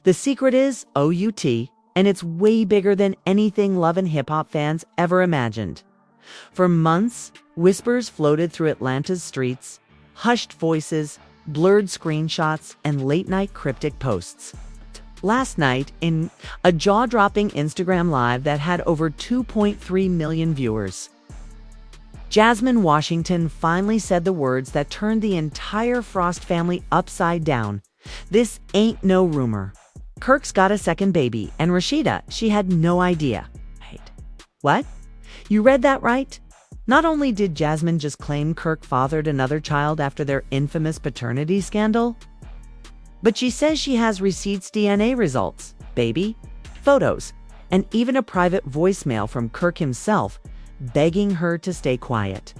The secret is OUT, and it's way bigger than anything Love and Hip Hop fans ever imagined. For months, whispers floated through Atlanta's streets, hushed voices, blurred screenshots, and late-night cryptic posts. Last night, in a jaw-dropping Instagram Live that had over 2.3 million viewers, Jasmine Washington finally said the words that turned the entire Frost family upside down. "This ain't no rumor. Kirk's got a second baby, and Rasheeda, she had no idea." Wait, what? You read that right? Not only did Jasmine just claim Kirk fathered another child after their infamous paternity scandal, but she says she has receipts, DNA results, baby, photos, and even a private voicemail from Kirk himself begging her to stay quiet.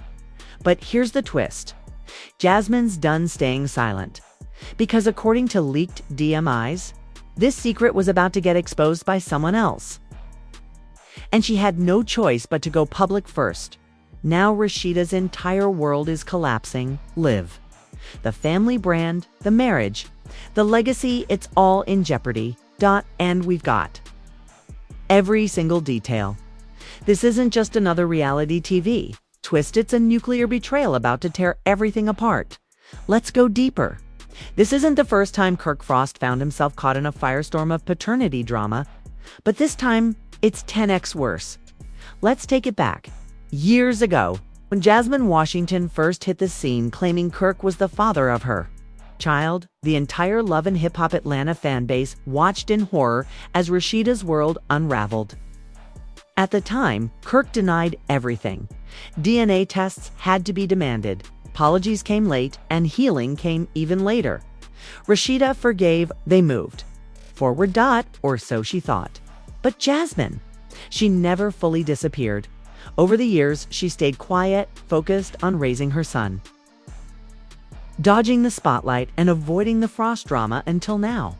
But here's the twist. Jasmine's done staying silent, because according to leaked DMIs, this secret was about to get exposed by someone else. And she had no choice but to go public first. Now Rasheeda's entire world is collapsing. Live. The family brand, the marriage, the legacy, it's all in jeopardy. And we've got every single detail. This isn't just another reality TV twist, it's a nuclear betrayal about to tear everything apart. Let's go deeper. This isn't the first time Kirk Frost found himself caught in a firestorm of paternity drama, but this time it's 10x worse. Let's take it back. Years ago, when Jasmine Washington first hit the scene claiming Kirk was the father of her child, the entire Love and Hip Hop Atlanta fanbase watched in horror as Rasheeda's world unraveled. At the time, Kirk denied everything. DNA tests had to be demanded, apologies came late, and healing came even later. Rasheeda forgave, they moved forward. Or so she thought. But Jasmine, she never fully disappeared. Over the years, she stayed quiet, focused on raising her son, dodging the spotlight and avoiding the Frost drama until now.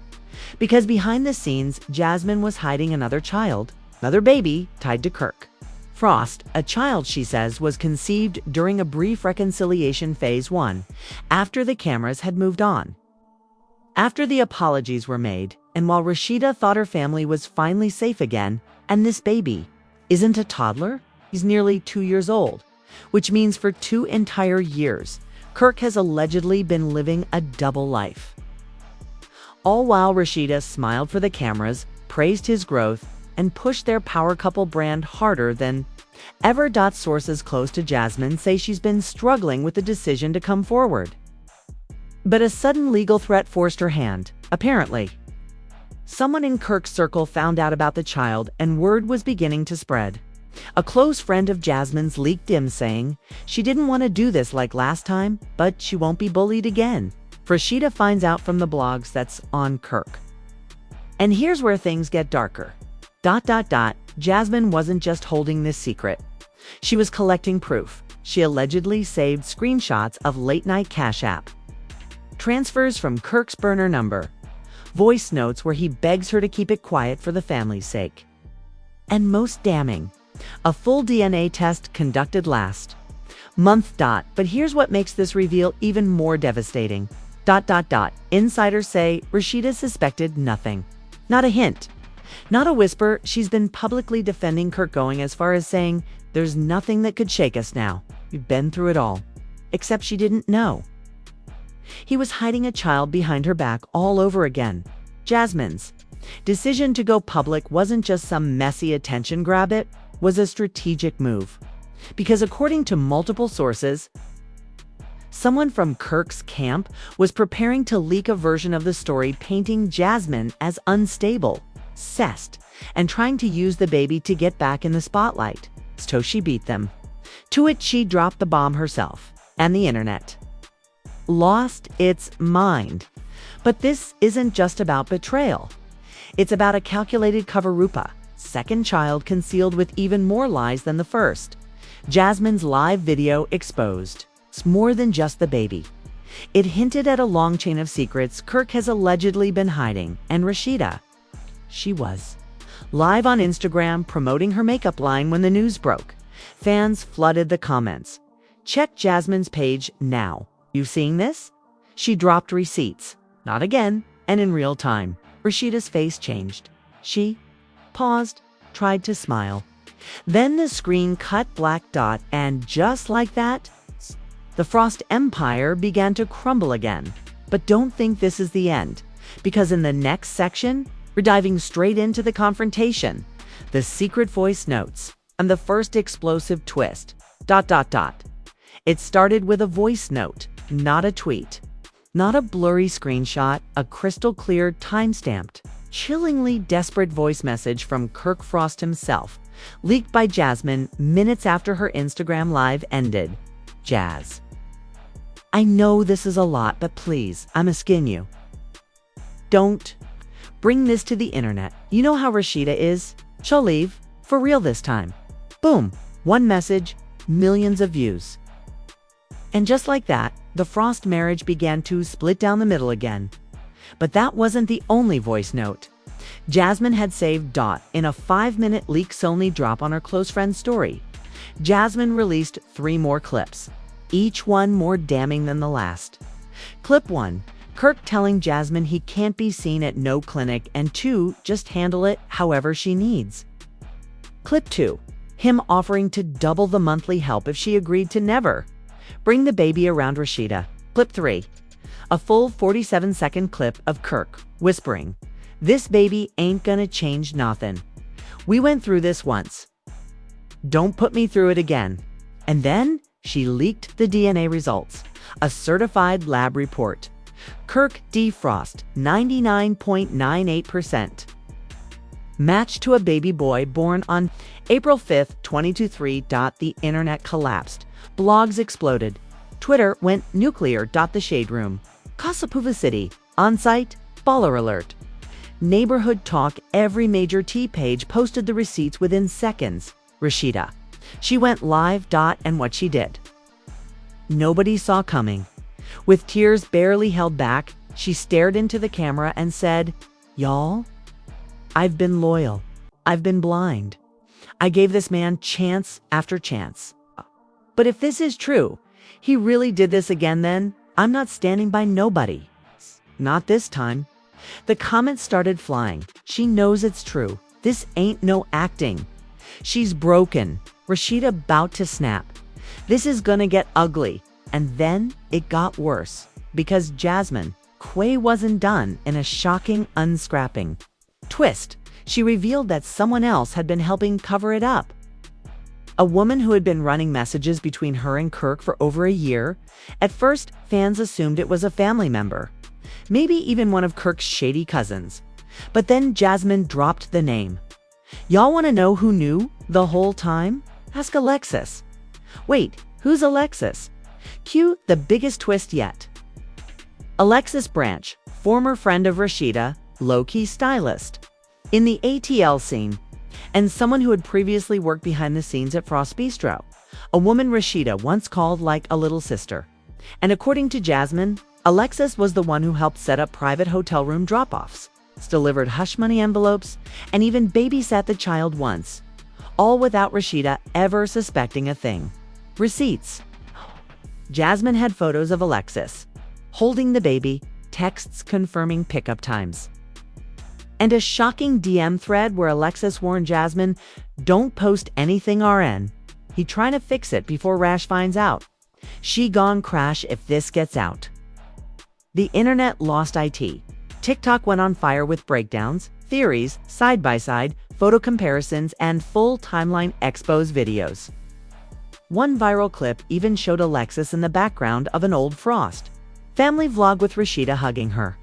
Because behind the scenes, Jasmine was hiding another child, another baby tied to Kirk Frost, a child she says was conceived during a brief reconciliation phase 1, after the cameras had moved on. After the apologies were made, and while Rasheeda thought her family was finally safe again, and this baby isn't a toddler, he's nearly 2 years old, which means for 2 entire years, Kirk has allegedly been living a double life. All while Rasheeda smiled for the cameras, praised his growth, and pushed their power couple brand harder than ever. Sources close to Jasmine say she's been struggling with the decision to come forward. But a sudden legal threat forced her hand, apparently. Someone in Kirk's circle found out about the child, and word was beginning to spread. A close friend of Jasmine's leaked him saying she didn't want to do this like last time, but she won't be bullied again. Rasheeda finds out from the blogs that's on Kirk. And here's where things get darker. Jasmine wasn't just holding this secret. She was collecting proof. She allegedly saved screenshots of late-night Cash App transfers from Kirk's burner number, voice notes where he begs her to keep it quiet for the family's sake. And most damning, a full DNA test conducted last month. But here's what makes this reveal even more devastating. Insiders say Rasheeda suspected nothing. Not a hint. Not a whisper. She's been publicly defending Kirk, going as far as saying, "There's nothing that could shake us now. We've been through it all." Except she didn't know. He was hiding a child behind her back all over again. Jasmine's decision to go public wasn't just some messy attention grab, it was a strategic move. Because according to multiple sources, someone from Kirk's camp was preparing to leak a version of the story painting Jasmine as unstable, obsessed, and trying to use the baby to get back in the spotlight. So she beat them to it. She dropped the bomb herself, and the internet lost its mind. But this isn't just about betrayal. It's about a calculated cover-up. Second child concealed with even more lies than the first. Jasmine's live video exposed it's more than just the baby. It hinted at a long chain of secrets Kirk has allegedly been hiding, and Rasheeda, she was live on Instagram promoting her makeup line when the news broke. Fans flooded the comments. Check Jasmine's page now. You seeing this? She dropped receipts. Not again, and in real time. Rasheeda's face changed. She paused, tried to smile. Then the screen cut black dot, and just like that, the Frost Empire began to crumble again. But don't think this is the end, because in the next section, we're diving straight into the confrontation, the secret voice notes, and the first explosive twist. ... It started with a voice note, not a tweet. Not a blurry screenshot, a crystal clear, time-stamped, chillingly desperate voice message from Kirk Frost himself, leaked by Jasmine minutes after her Instagram live ended. Jazz: I know this is a lot, but please, I'm asking you. Don't bring this to the internet. You know how Rasheeda is. She'll leave. For real this time. Boom. One message, millions of views. And just like that, the Frost marriage began to split down the middle again. But that wasn't the only voice note. Jasmine had saved Dot in a 5-minute leaks-only drop on her close friend's story. Jasmine released 3 more clips, each one more damning than the last. Clip 1, Kirk telling Jasmine he can't be seen at no clinic, and 2, just handle it however she needs. Clip 2, him offering to double the monthly help if she agreed to never bring the baby around Rasheeda. Clip 3, a full 47-second clip of Kirk whispering, "This baby ain't gonna change nothin'. We went through this once. Don't put me through it again." And then she leaked the DNA results, a certified lab report. Kirk D. Frost, 99.98%. Matched to a baby boy born on April 5th, 2023. The internet collapsed. Blogs exploded. Twitter went nuclear. The Shade Room. Kasapuva City. On-site. Baller alert. Neighborhood talk. Every major T page posted the receipts within seconds. Rasheeda. She went live. And what she did, nobody saw coming. With tears barely held back, she stared into the camera and said, "Y'all, I've been loyal. I've been blind. I gave this man chance after chance. But if this is true, he really did this again, then I'm not standing by nobody. Not this time." The comments started flying. She knows it's true. This ain't no acting. She's broken. Rasheeda about to snap. This is gonna get ugly. And then it got worse, because Jasmine Quay wasn't done. In a shocking unscrapping twist, she revealed that someone else had been helping cover it up. A woman who had been running messages between her and Kirk for over a year. At first, fans assumed it was a family member, maybe even one of Kirk's shady cousins. But then Jasmine dropped the name. Y'all want to know who knew the whole time? Ask Alexis. Wait, who's Alexis? Cue the biggest twist yet. Alexis Branch, former friend of Rasheeda, low-key stylist in the ATL scene, and someone who had previously worked behind the scenes at Frost Bistro. A woman Rasheeda once called like a little sister. And according to Jasmine, Alexis was the one who helped set up private hotel room drop-offs, delivered hush money envelopes, and even babysat the child once, all without Rasheeda ever suspecting a thing. Receipts. Jasmine had photos of Alexis holding the baby, texts confirming pickup times, and a shocking DM thread where Alexis warned Jasmine, "Don't post anything RN. He trying to fix it before Rash finds out. She gone crash if this gets out." The internet lost IT. TikTok went on fire with breakdowns, theories, side-by-side, photo comparisons, and full timeline expose videos. One viral clip even showed Alexis in the background of an old Frost family vlog with Rasheeda hugging her.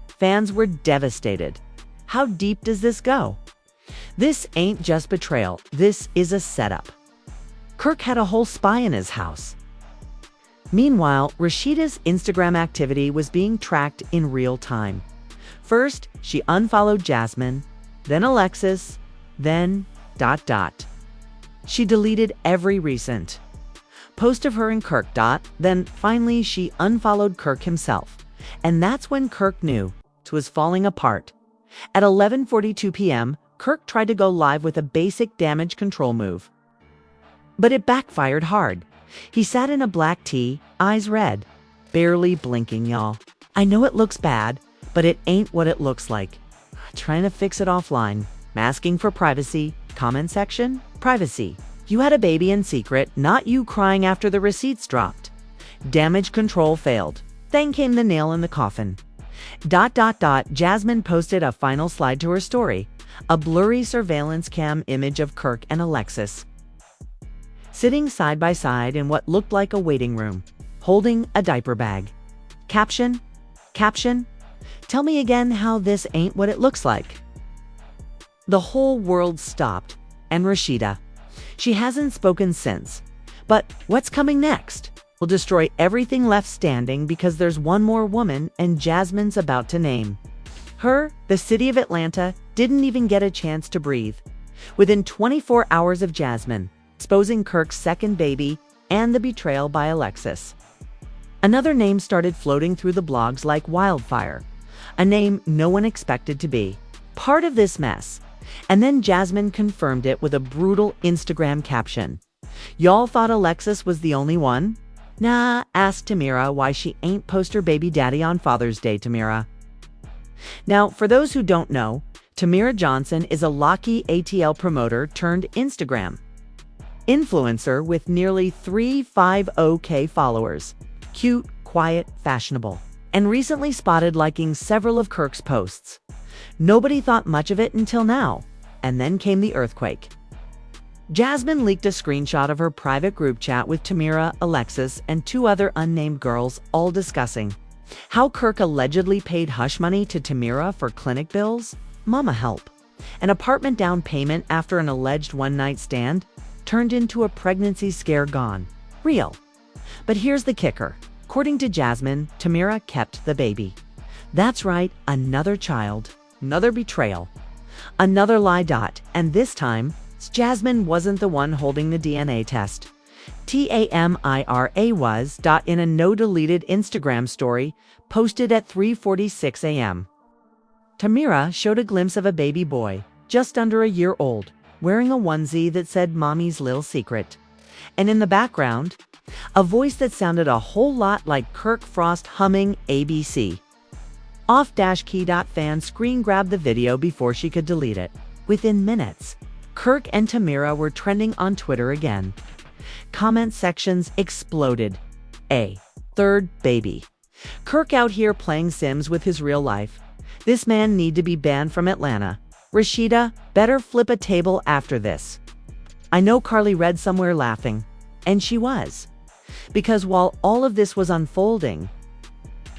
Fans were devastated. How deep does this go? This ain't just betrayal. This is a setup. Kirk had a whole spy in his house. Meanwhile, Rasheeda's Instagram activity was being tracked in real time. First, she unfollowed Jasmine, then Alexis, then ... She deleted every recent post of her and Kirk. Then finally she unfollowed Kirk himself. And that's when Kirk knew it was falling apart. At 11:42 p.m., Kirk tried to go live with a basic damage control move. But it backfired hard. He sat in a black tee, eyes red, barely blinking, y'all. I know it looks bad, but it ain't what it looks like. Trying to fix it offline. Masking for privacy. Comment section, privacy. You had a baby in secret, not you crying after the receipts dropped. Damage control failed. Then came the nail in the coffin. ... Jasmine posted a final slide to her story, a blurry surveillance cam image of Kirk and Alexis, sitting side by side in what looked like a waiting room, holding a diaper bag. Caption, tell me again how this ain't what it looks like. The whole world stopped, and Rasheeda. She hasn't spoken since. But what's coming next? Will destroy everything left standing because there's one more woman and Jasmine's about to name. Her, the city of Atlanta, didn't even get a chance to breathe. Within 24 hours of Jasmine, exposing Kirk's second baby and the betrayal by Alexis, another name started floating through the blogs like wildfire. A name no one expected to be part of this mess. And then Jasmine confirmed it with a brutal Instagram caption. Y'all thought Alexis was the only one? Nah, ask Tamira why she ain't post her baby daddy on Father's Day, Tamira. Now, for those who don't know, Tamira Johnson is a LHHATL promoter turned Instagram influencer with nearly 350K followers. Cute, quiet, fashionable, and recently spotted liking several of Kirk's posts. Nobody thought much of it until now, and then came the earthquake. Jasmine leaked a screenshot of her private group chat with Tamira, Alexis, and two other unnamed girls, all discussing how Kirk allegedly paid hush money to Tamira for clinic bills, mama help, an apartment down payment after an alleged one-night stand turned into a pregnancy scare gone real. But here's the kicker. According to Jasmine, Tamira kept the baby. That's right, another child, another betrayal, another lie. And this time, Jasmine wasn't the one holding the DNA test. Tamira was. In a no-deleted Instagram story posted at 3:46 a.m. Tamira showed a glimpse of a baby boy, just under a year old, wearing a onesie that said Mommy's Little Secret. And in the background, a voice that sounded a whole lot like Kirk Frost humming ABC. Off-key. Fan screen grabbed the video before she could delete it. Within minutes, Kirk and Tamira were trending on Twitter again. Comment sections exploded. A third baby. Kirk out here playing Sims with his real life. This man need to be banned from Atlanta. Rasheeda, better flip a table after this. I know Carly read somewhere laughing, and she was. Because while all of this was unfolding,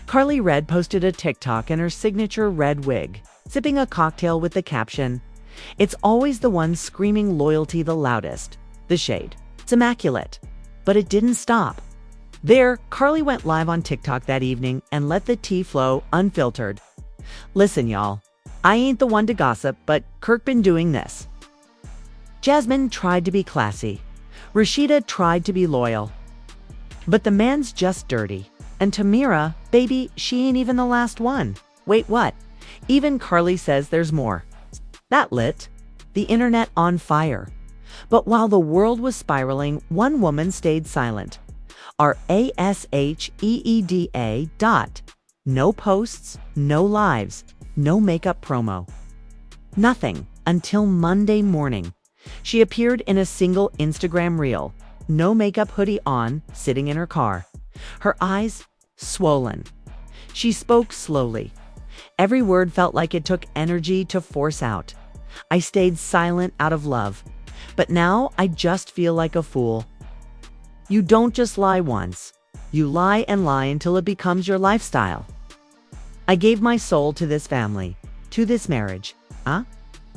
Carly Red posted a TikTok in her signature red wig, sipping a cocktail with the caption, "It's always the one screaming loyalty the loudest." The shade. It's immaculate. But it didn't stop. There, Carly went live on TikTok that evening and let the tea flow unfiltered. Listen, y'all. I ain't the one to gossip, but Kirk been doing this. Jasmine tried to be classy. Rasheeda tried to be loyal. But the man's just dirty. And Tamira, baby, she ain't even the last one. Wait, what? Even Carly says there's more. That lit the internet on fire. But while the world was spiraling, one woman stayed silent. Our LHHATL. No posts, no lives, no makeup promo. Nothing until Monday morning. She appeared in a single Instagram reel, no makeup hoodie on, sitting in her car. Her eyes swollen. She spoke slowly. Every word felt like it took energy to force out. I stayed silent out of love, but now I just feel like a fool. You don't just lie once. You lie and lie until it becomes your lifestyle. I gave my soul to this family, to this marriage.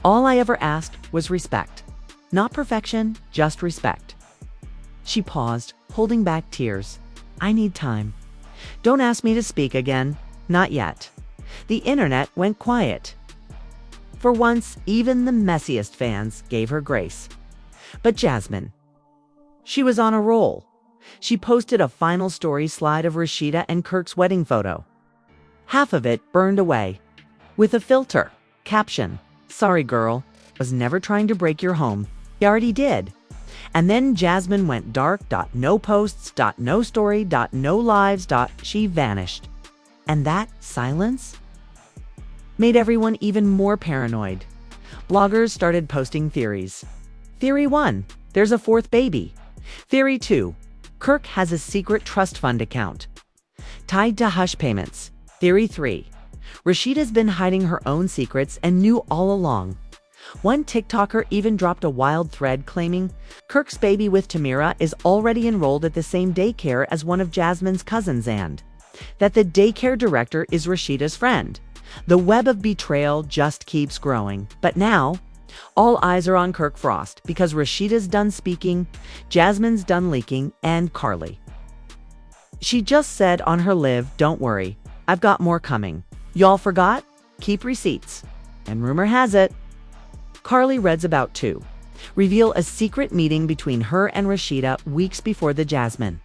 All I ever asked was respect. Not perfection, just respect. She paused, holding back tears. I need time. Don't ask me to speak again. Not yet. The internet went quiet. For once, even the messiest fans gave her grace. But Jasmine, she was on a roll. She posted a final story slide of Rasheeda and Kirk's wedding photo. Half of it burned away. With a filter. Caption, "Sorry girl, was never trying to break your home. You already did." And then Jasmine went dark. No posts. No story. No lives. She vanished. And that silence? made everyone even more paranoid. Bloggers started posting theories. Theory 1, there's a fourth baby. Theory 2, Kirk has a secret trust fund account tied to hush payments. Theory 3, Rasheeda's been hiding her own secrets and knew all along. One TikToker even dropped a wild thread claiming Kirk's baby with Tamira is already enrolled at the same daycare as one of Jasmine's cousins and that the daycare director is Rasheeda's friend. The web of betrayal just keeps growing. But now, all eyes are on Kirk Frost because Rasheeda's done speaking, Jasmine's done leaking, and Carly. She just said on her live, "Don't worry, I've got more coming. Y'all forgot? Keep receipts." And rumor has it, Carly Red's about to reveal a secret meeting between her and Rasheeda weeks before the Jasmine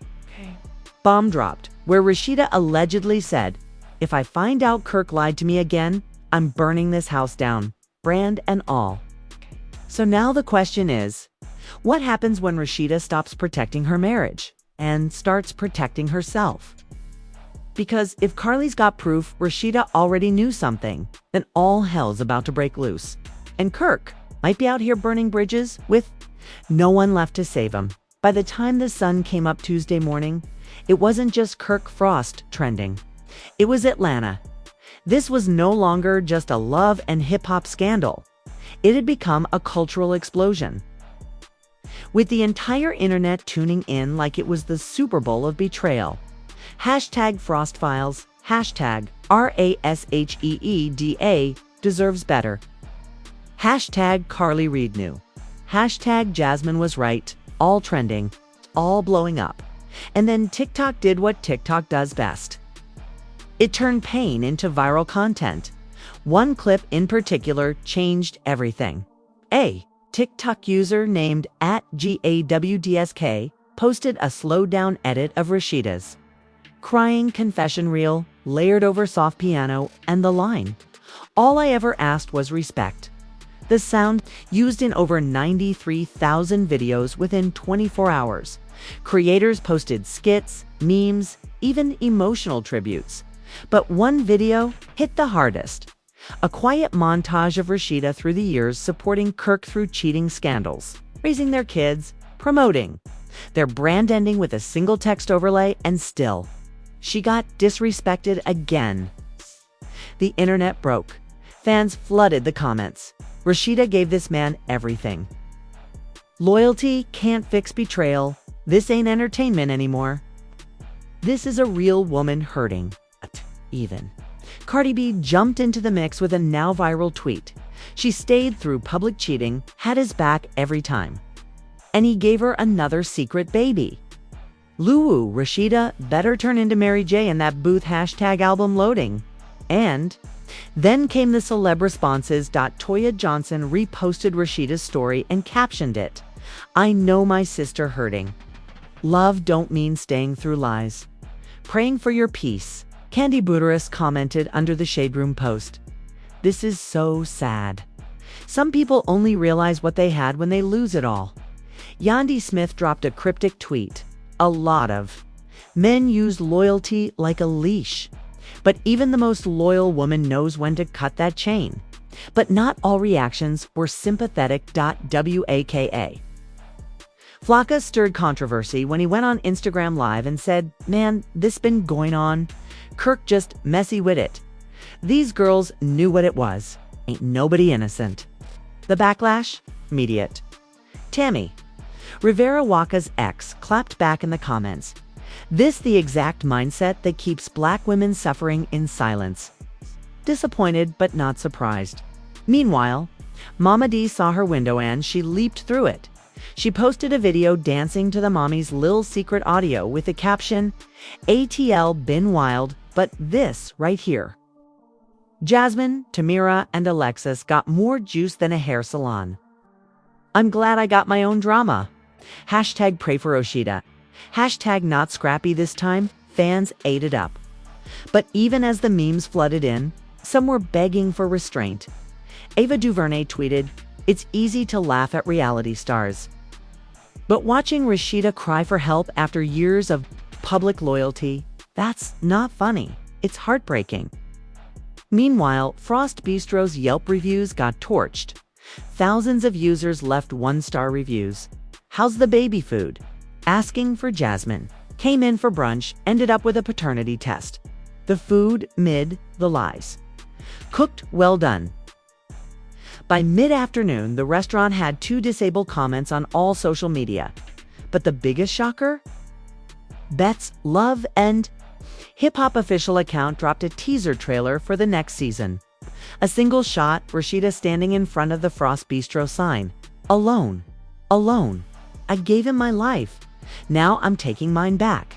bomb dropped, where Rasheeda allegedly said, "If I find out Kirk lied to me again, I'm burning this house down, brand and all." So now the question is, what happens when Rasheeda stops protecting her marriage and starts protecting herself? Because if Carly's got proof Rasheeda already knew something, then all hell's about to break loose. And Kirk might be out here burning bridges with no one left to save him. By the time the sun came up Tuesday morning, it wasn't just Kirk Frost trending. It was Atlanta. This was no longer just a love and hip-hop scandal. It had become a cultural explosion, with the entire internet tuning in like it was the Super Bowl of betrayal. Hashtag Frost Files, hashtag RASHEEDA deserves better. Hashtag Carly Reed knew. Hashtag Jasmine was right. All trending, all blowing up. And then TikTok did what TikTok does best. It turned pain into viral content. One clip in particular changed everything. A TikTok user named @GAWDSK posted a slowed-down edit of Rasheeda's crying confession reel, layered over soft piano, and the line, "All I ever asked was respect." The sound used in over 93,000 videos within 24 hours. Creators posted skits, memes, even emotional tributes. But one video hit the hardest. A quiet montage of Rasheeda through the years supporting Kirk through cheating scandals, raising their kids, promoting their brand, ending with a single text overlay, and still, she got disrespected again. The internet broke. Fans flooded the comments. Rasheeda gave this man everything. Loyalty can't fix betrayal. This ain't entertainment anymore. This is a real woman hurting. Even Cardi B jumped into the mix with a now viral tweet. She stayed through public cheating, had his back every time. And he gave her another secret baby. Luwu, Rasheeda better turn into Mary J in that booth hashtag album loading. And then came the celeb responses. Toya Johnson reposted Rasheeda's story and captioned it, "I know my sister hurting. Love don't mean staying through lies. Praying for your peace." Candy Buteris commented under the Shade Room post, "This is so sad. Some people only realize what they had when they lose it all." Yandy Smith dropped a cryptic tweet. "A lot of men use loyalty like a leash. But even the most loyal woman knows when to cut that chain." But not all reactions were sympathetic. WAKA. Flocka stirred controversy when he went on Instagram Live and said, "Man, this been going on. Kirk just messy with it. These girls knew what it was. Ain't nobody innocent." The backlash? Immediate. Tammy, Rivera Waka's ex, clapped back in the comments. "This the exact mindset that keeps Black women suffering in silence." Disappointed but not surprised. Meanwhile, Mama D saw her window and she leaped through it. She posted a video dancing to the Mommy's Lil Secret audio with the caption, "ATL been wild, but this right here." Jasmine, Tamira, and Alexis got more juice than a hair salon. "I'm glad I got my own drama." Hashtag pray for Rasheeda. Hashtag not scrappy this time. Fans ate it up. But even as the memes flooded in, some were begging for restraint. Ava DuVernay tweeted, "It's easy to laugh at reality stars. But watching Rasheeda cry for help after years of public loyalty, that's not funny. It's heartbreaking." Meanwhile, Frost Bistro's Yelp reviews got torched. Thousands of users left one-star reviews. How's the baby food? Asking for Jasmine. Came in for brunch, ended up with a paternity test. The food, mid, the lies. Cooked, well done. By mid-afternoon, the restaurant had 2 disabled comments on all social media. But the biggest shocker? Bet's Love and Hip Hop official account dropped a teaser trailer for the next season. A single shot, Rasheeda standing in front of the Frost Bistro sign. Alone. Alone. I gave him my life. Now I'm taking mine back.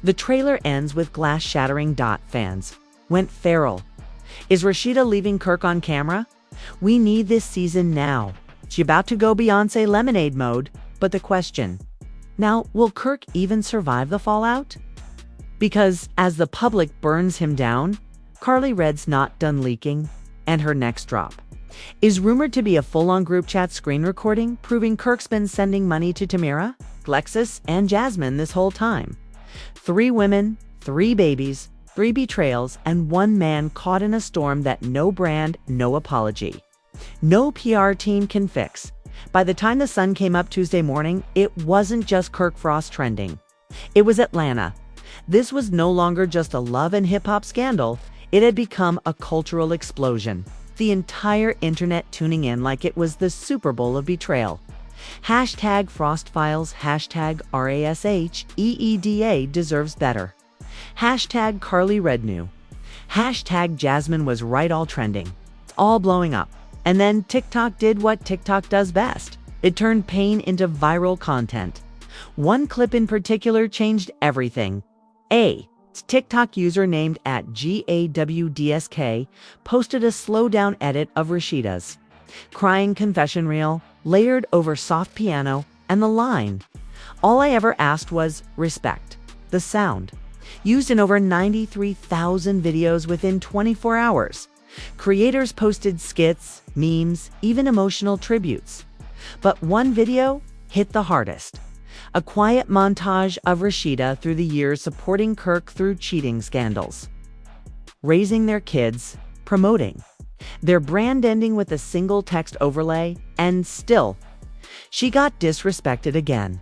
The trailer ends with glass shattering. Fans went feral. Is Rasheeda leaving Kirk on camera? We need this season now. She about to go Beyonce Lemonade mode, but the question, now will Kirk even survive the fallout? Because as the public burns him down, Karlie Red's not done leaking, and her next drop is rumored to be a full-on group chat screen recording proving Kirk's been sending money to Tamira, Lexus, and Jasmine this whole time. 3 women, 3 babies, 3 betrayals, and 1 man caught in a storm that no brand, no apology, no PR team can fix. By the time the sun came up Tuesday morning, it wasn't just Kirk Frost trending. It was Atlanta. This was no longer just a love and hip-hop scandal. It had become a cultural explosion. The entire internet tuning in like it was the Super Bowl of betrayal. Hashtag Frost Files, hashtag RASHEEDA deserves better. Hashtag Karlie Red knew. Hashtag Jasmine was right, all trending. It's all blowing up. And then TikTok did what TikTok does best. It turned pain into viral content. One clip in particular changed everything. A TikTok user named @GAWDSK posted a slow-down edit of Rasheeda's crying confession reel, layered over soft piano, and the line, "All I ever asked was respect." The sound, used in over 93,000 videos within 24 hours. Creators posted skits, memes, even emotional tributes. But one video hit the hardest. A quiet montage of Rasheeda through the years supporting Kirk through cheating scandals, raising their kids, promoting their brand, ending with a single text overlay, and still, she got disrespected again.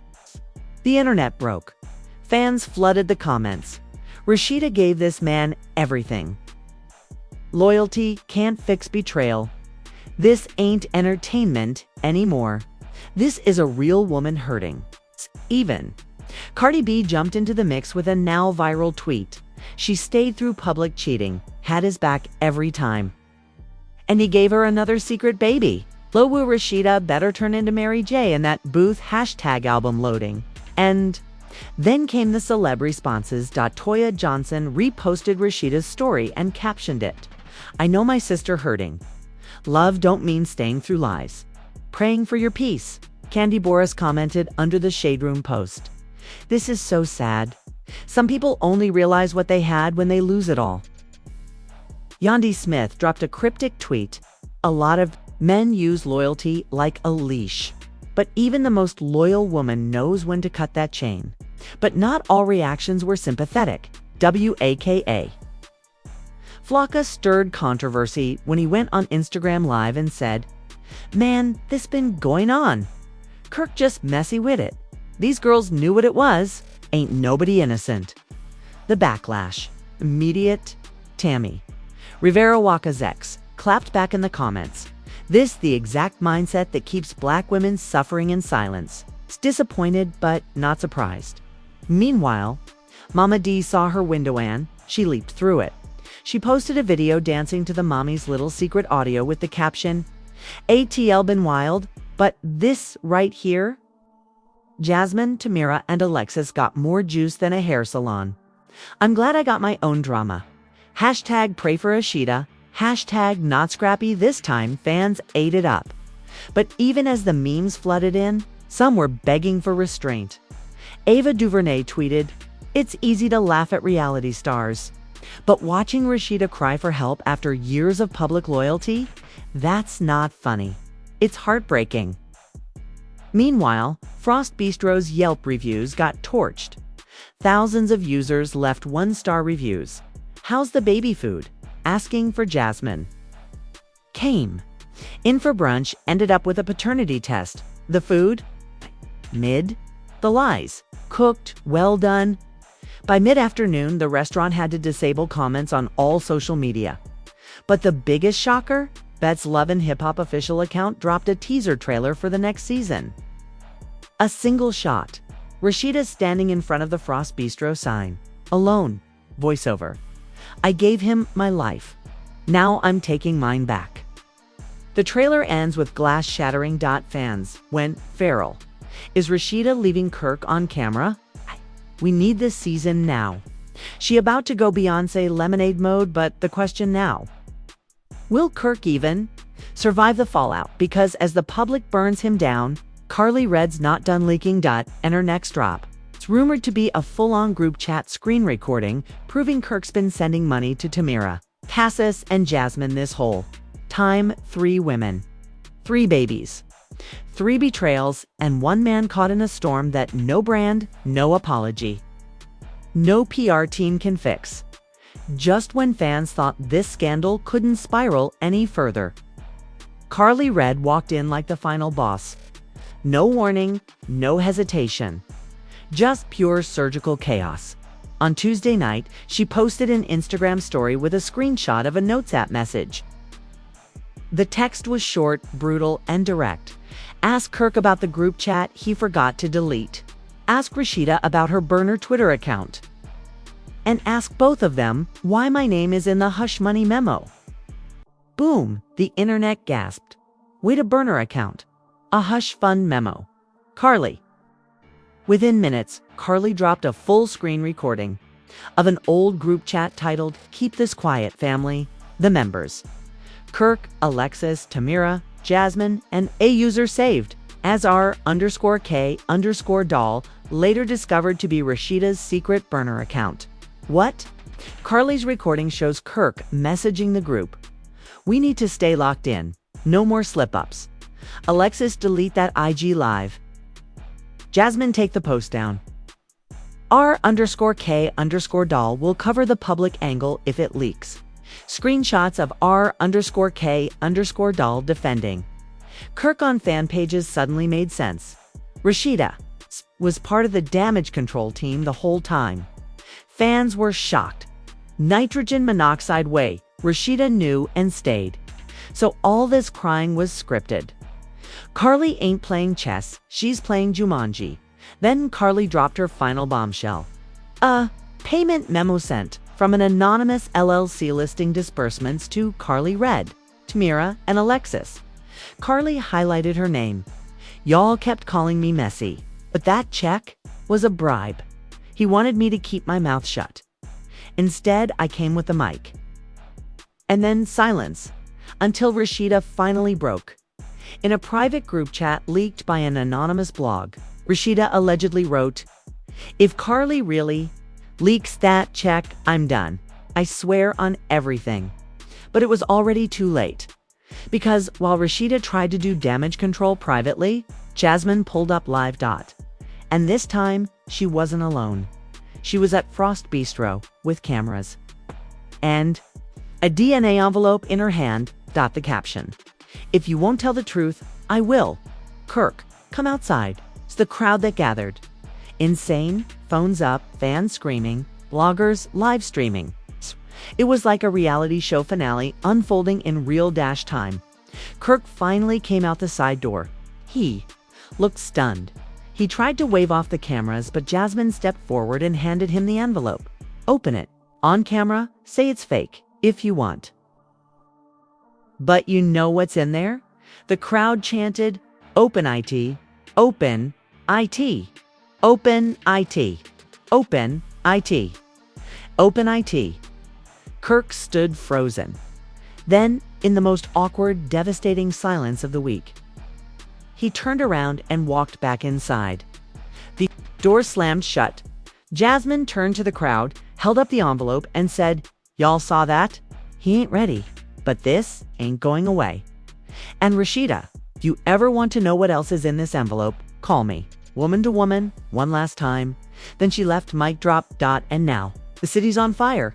The internet broke. Fans flooded the comments. Rasheeda gave this man everything. Loyalty can't fix betrayal. This ain't entertainment anymore. This is a real woman hurting. Even Cardi B jumped into the mix with a now viral tweet. She stayed through public cheating, had his back every time. And he gave her another secret baby. Lowu Rasheeda better turn into Mary J in that Booth hashtag album loading. And then came the celeb responses. Toya Johnson reposted Rasheeda's story and captioned it, "I know my sister hurting. Love don't mean staying through lies. Praying for your peace." Candy Boris commented under the Shade Room post, "This is so sad. Some people only realize what they had when they lose it all." Yandi Smith dropped a cryptic tweet. "A lot of men use loyalty like a leash. But even the most loyal woman knows when to cut that chain." But not all reactions were sympathetic. WAKA. Flocka stirred controversy when he went on Instagram Live and said, "Man, this been going on. Kirk just messy with it. These girls knew what it was. Ain't nobody innocent." The backlash. Immediate. Tammy Rivera Waka's ex clapped back in the comments. "This the exact mindset that keeps black women suffering in silence." It's disappointed, but not surprised. Meanwhile, Mama D saw her window and she leaped through it. She posted a video dancing to the Mommy's Little Secret audio with the caption, "ATL been wild, but this right here." Jasmine, Tamira, and Alexis got more juice than a hair salon. "I'm glad I got my own drama." Hashtag pray for Rasheeda. Hashtag not scrappy this time. Fans ate it up. But even as the memes flooded in, some were begging for restraint. Ava DuVernay tweeted, "It's easy to laugh at reality stars. But watching Rasheeda cry for help after years of public loyalty, that's not funny. It's heartbreaking." Meanwhile, Frost Bistro's Yelp reviews got torched. Thousands of users left one-star reviews. "How's the baby food?" asking for Jasmine. Came. In for brunch, ended up with a paternity test. The food? Mid. The lies? Cooked, well done. By mid-afternoon, the restaurant had to disable comments on all social media. But the biggest shocker? Bet's Love and Hip Hop official account dropped a teaser trailer for the next season. A single shot. Rasheeda standing in front of the Frost Bistro sign. Alone. Voiceover. I gave him my life. Now I'm taking mine back. The trailer ends with glass shattering. Fans went feral. Is Rasheeda leaving Kirk on camera? We need this season now. She about to go Beyonce Lemonade mode, but the question now. Will Kirk even survive the fallout? Because as the public burns him down, Karlie Redd's not done leaking. And her next drop. It's rumored to be a full-on group chat screen recording, proving Kirk's been sending money to Tamira, Cassis, and Jasmine this whole time. 3 women, 3 babies, 3 betrayals, and 1 man caught in a storm that no brand, no apology, no PR team can fix. Just when fans thought this scandal couldn't spiral any further, Karlie Redd walked in like the final boss. No warning, no hesitation. Just pure surgical chaos. On Tuesday night, she posted an Instagram story with a screenshot of a Notes app message. The text was short, brutal, and direct. Ask Kirk about the group chat he forgot to delete. Ask Rasheeda about her burner Twitter account. And ask both of them why my name is in the hush money memo. Boom, the internet gasped. Wait, a burner account. A hush fund memo. Karlie. Within minutes, Karlie dropped a full screen recording of an old group chat titled, Keep This Quiet, Family. The members: Kirk, Alexis, Tamira, Jasmine, and a user saved as R_K_doll, later discovered to be Rasheeda's secret burner account. What? Karlie's recording shows Kirk messaging the group. We need to stay locked in. No more slip-ups. Alexis, delete that IG live. Jasmine, take the post down. R_K_doll will cover the public angle if it leaks. Screenshots of R_K_doll defending. Kirk on fan pages suddenly made sense. Rasheeda was part of the damage control team the whole time. Fans were shocked. Nitrogen monoxide way, Rasheeda knew and stayed. So all this crying was scripted. Karlie ain't playing chess, she's playing Jumanji. Then Karlie dropped her final bombshell. A payment memo sent from an anonymous LLC listing disbursements to Karlie Redd, Tamira, and Alexis. Karlie highlighted her name. Y'all kept calling me messy, but that check was a bribe. He wanted me to keep my mouth shut. Instead, I came with the mic. And then silence, until Rasheeda finally broke. In a private group chat leaked by an anonymous blog, Rasheeda allegedly wrote, "If Karlie really leaks that check, I'm done. I swear on everything." But it was already too late. Because while Rasheeda tried to do damage control privately, Jasmine pulled up live. And this time, she wasn't alone. She was at Frost Bistro with cameras. And a DNA envelope in her hand. The caption: "If you won't tell the truth, I will. Kirk, come outside." It's the crowd that gathered. Insane, phones up, fans screaming, bloggers live streaming. It was like a reality show finale unfolding in real time. Kirk finally came out the side door. He looked stunned. He tried to wave off the cameras, but Jasmine stepped forward and handed him the envelope. "Open it. On camera, say it's fake, if you want." "But you know what's in there?" The crowd chanted, "Open IT, open IT, open IT, open IT, open IT." Kirk stood frozen. Then, in the most awkward, devastating silence of the week, he turned around and walked back inside. The door slammed shut. Jasmine turned to the crowd, held up the envelope, and said, "Y'all saw that? He ain't ready. But this ain't going away. And Rasheeda, if you ever want to know what else is in this envelope, call me. Woman to woman, one last time." Then she left, mic drop. And now, the city's on fire.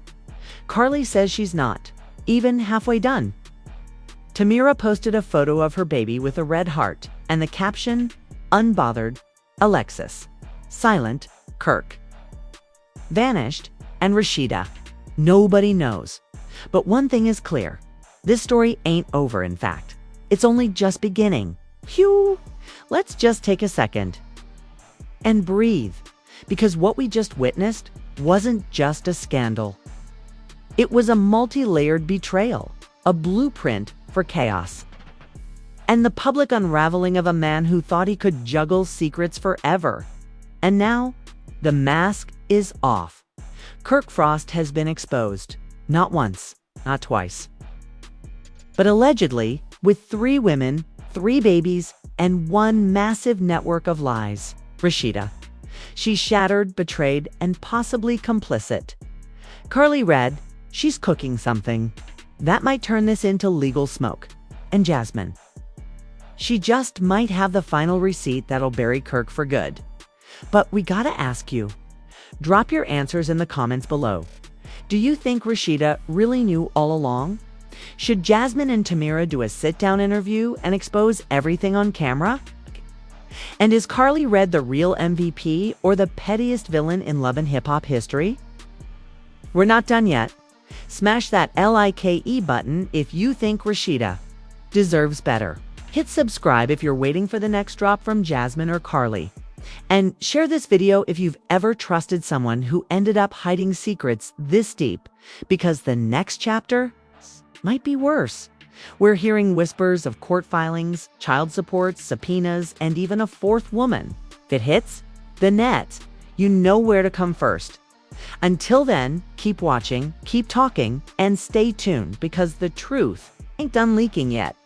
Karlie says she's not even halfway done. Tamira posted a photo of her baby with a red heart and the caption, "Unbothered, Alexis. Silent, Kirk. Vanished, and Rasheeda. Nobody knows. But one thing is clear. This story ain't over, in fact. It's only just beginning. Phew! Let's just take a second and breathe, because what we just witnessed wasn't just a scandal. It was a multi-layered betrayal, a blueprint for chaos, and the public unraveling of a man who thought he could juggle secrets forever. And now, the mask is off. Kirk Frost has been exposed. Not once, not twice, but allegedly with 3 women, 3 babies, and one massive network of lies. Rasheeda. She's shattered, betrayed, and possibly complicit. Carly Red, she's cooking something that might turn this into legal smoke. And Jasmine. She just might have the final receipt that'll bury Kirk for good. But we gotta ask you. Drop your answers in the comments below. Do you think Rasheeda really knew all along? Should Jasmine and Tamira do a sit-down interview and expose everything on camera? And is Carly Red the real MVP or the pettiest villain in Love and Hip Hop history? We're not done yet. Smash that LIKE button if you think Rasheeda deserves better. Hit subscribe if you're waiting for the next drop from Jasmine or Carly. And share this video if you've ever trusted someone who ended up hiding secrets this deep, because the next chapter might be worse. We're hearing whispers of court filings, child support, subpoenas, and even a 4th woman. If it hits the net, you know where to come first. Until then, keep watching, keep talking, and stay tuned, because the truth ain't done leaking yet.